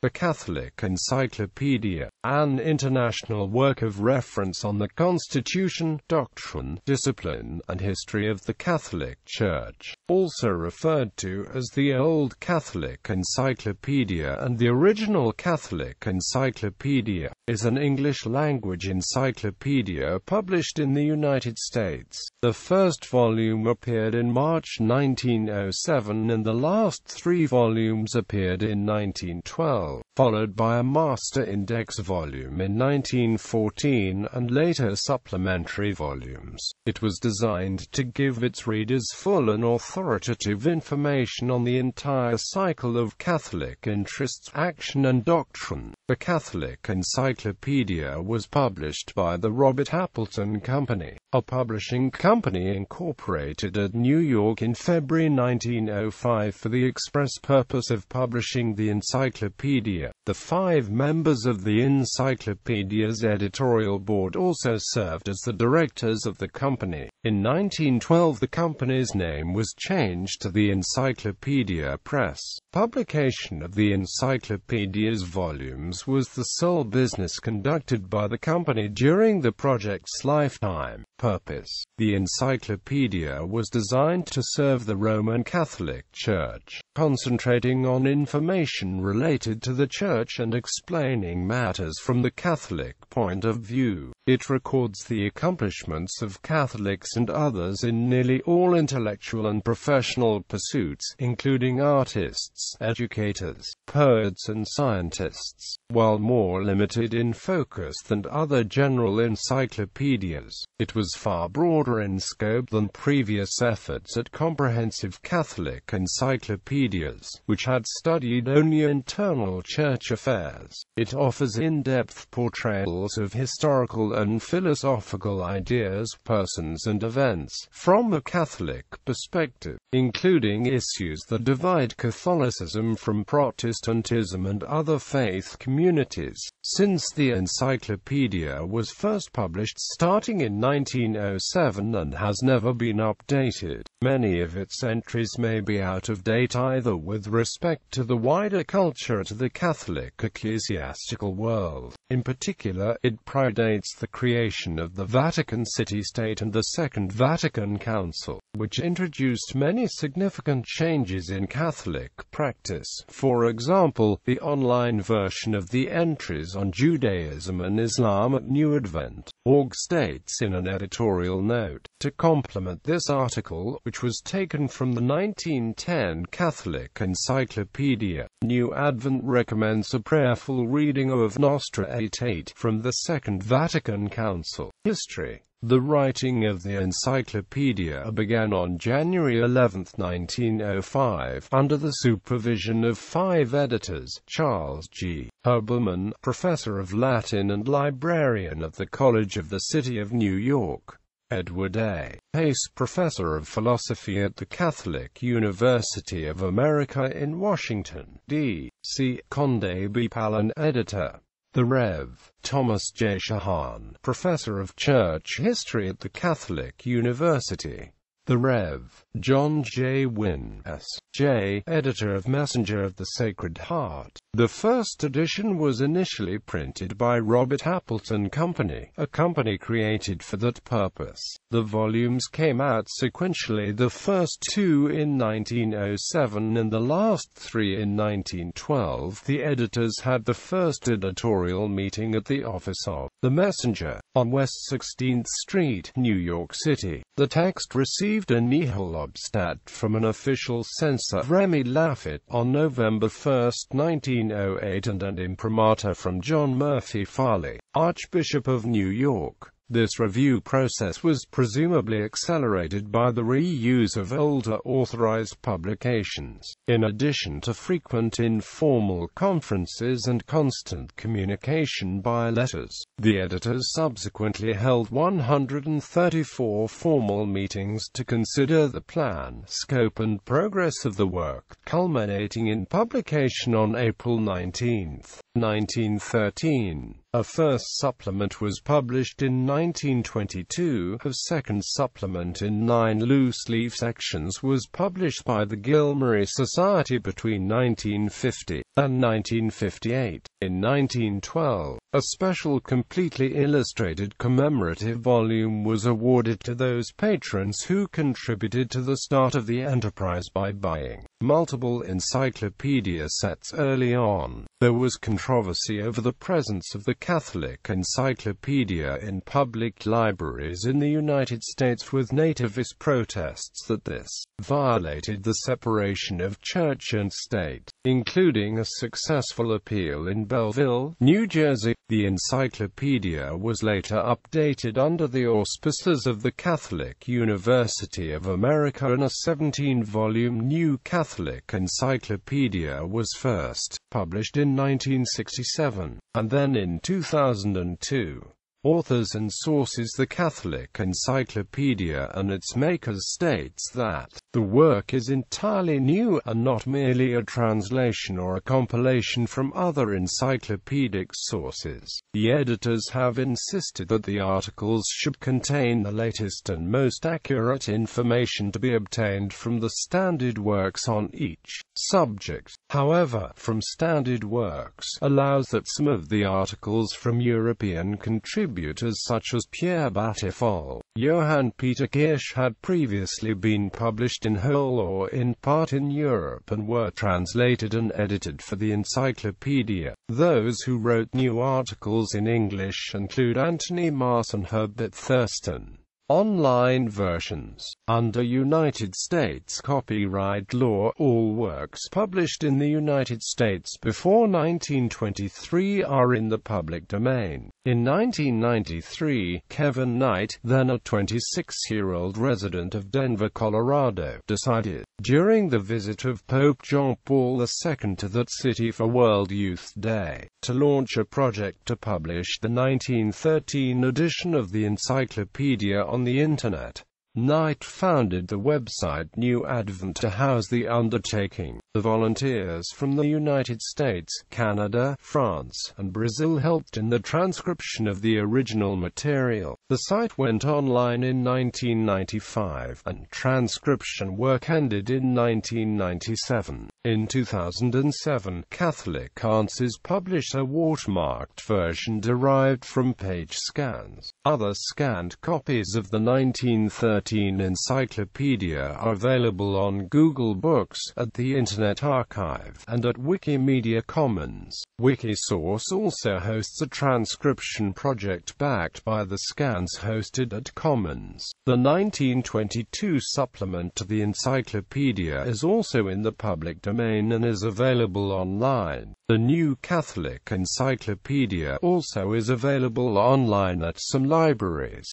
The Catholic Encyclopedia, an international work of reference on the Constitution, doctrine, discipline, and history of the Catholic Church, also referred to as the Old Catholic Encyclopedia and the original Catholic Encyclopedia, is an English-language encyclopedia published in the United States. The first volume appeared in March 1907 and the last 3 volumes appeared in 1912, followed by a master index volume in 1914 and later supplementary volumes. It was designed to give its readers full and authoritative information on the entire cycle of Catholic interests, action and doctrine. The Catholic Encyclopedia was published by the Robert Appleton Company, a publishing company incorporated at New York in February 1905 for the express purpose of publishing the encyclopedia. The 5 members of the encyclopedia's editorial board also served as the directors of the company. In 1912 the company's name was changed to the Encyclopedia Press. Publication of the encyclopedia's volumes was the sole business conducted by the company during the project's lifetime. Purpose: the encyclopedia was designed to serve the Roman Catholic Church, concentrating on information related to the Church and explaining matters from the Catholic point of view. It records the accomplishments of Catholics and others in nearly all intellectual and professional pursuits, including artists, educators, poets and scientists. While more limited in focus than other general encyclopedias, it was far broader in scope than previous efforts at comprehensive Catholic encyclopedias, which had studied only internal church affairs. It offers in-depth portrayals of historical and philosophical ideas, persons and events from a Catholic perspective, including issues that divide Catholicism from Protestantism and other faith communities. Since the encyclopedia was first published starting in 1907 and has never been updated, many of its entries may be out of date either with respect to the wider culture or to the Catholic ecclesiastical world. In particular, it predates the creation of the Vatican City-State and the Second Vatican Council, which introduced many significant changes in Catholic practice. For example, the online version of the entries on Judaism and Islam at New Advent.org states in an editorial note, to complement this article, which was taken from the 1910 Catholic Encyclopedia, New Advent recommends a prayerful reading of Nostra Aetate from the Second Vatican Council. History. The writing of the encyclopedia began on January 11, 1905, under the supervision of 5 editors: Charles G. Huberman, professor of Latin and librarian of the College of the City of New York; Edward A. Pace, professor of philosophy at the Catholic University of America in Washington, D.C.; Condé B. Palin, editor; the Rev. Thomas J. Shahan, professor of church history at the Catholic University; the Rev. John J. Wynne, S.J., editor of Messenger of the Sacred Heart. The first edition was initially printed by Robert Appleton Company, a company created for that purpose. The volumes came out sequentially, the first 2 in 1907 and the last 3 in 1912. The editors had the first editorial meeting at the office of The Messenger, on West 16th Street, New York City. The text received a nihil obstat from an official censor, Remy Lafitte, on November 1, 1908 and an imprimatur from John Murphy Farley, Archbishop of New York. This review process was presumably accelerated by the reuse of older authorized publications, in addition to frequent informal conferences and constant communication by letters. The editors subsequently held 134 formal meetings to consider the plan, scope and progress of the work, culminating in publication on April 19, 1913. A first supplement was published in 1922. A second supplement in 9 loose-leaf sections was published by the Gilmary Society between 1950 and 1958. In 1912, a special completely illustrated commemorative volume was awarded to those patrons who contributed to the start of the enterprise by buying multiple encyclopedia sets early on. There was controversy over the presence of the Catholic Encyclopedia in public libraries in the United States, with nativist protests that this violated the separation of church and state, including a successful appeal in Belleville, New Jersey. The encyclopedia was later updated under the auspices of the Catholic University of America, and a 17-volume New Catholic Encyclopedia was first published in 1967, and then in 2002. Authors and sources. The Catholic Encyclopedia and its makers states that the work is entirely new, and not merely a translation or a compilation from other encyclopedic sources. The editors have insisted that the articles should contain the latest and most accurate information to be obtained from the standard works on each subject. However, From Standard Works allows that some of the articles from European contributors such as Pierre Battifolle, Johann Peter Kirsch had previously been published in whole or in part in Europe and were translated and edited for the encyclopedia. Those who wrote new articles in English include Anthony Mars and Herbert Thurston. Online versions. Under United States copyright law, all works published in the United States before 1923 are in the public domain. In 1993, Kevin Knight, then a 26-year-old resident of Denver, Colorado, decided, during the visit of Pope John Paul II to that city for World Youth Day, to launch a project to publish the 1913 edition of the encyclopedia on the Internet. Knight founded the website New Advent to house the undertaking. The volunteers from the United States, Canada, France, and Brazil helped in the transcription of the original material. The site went online in 1995, and transcription work ended in 1997. In 2007, Catholic Answers published a watermarked version derived from page scans. Other scanned copies of the 1913 encyclopedia are available on Google Books, at the Internet Archive, and at Wikimedia Commons. Wikisource also hosts a transcription project backed by the scans hosted at Commons. The 1922 supplement to the encyclopedia is also in the public domain and is available online. The New Catholic Encyclopedia also is available online at some libraries.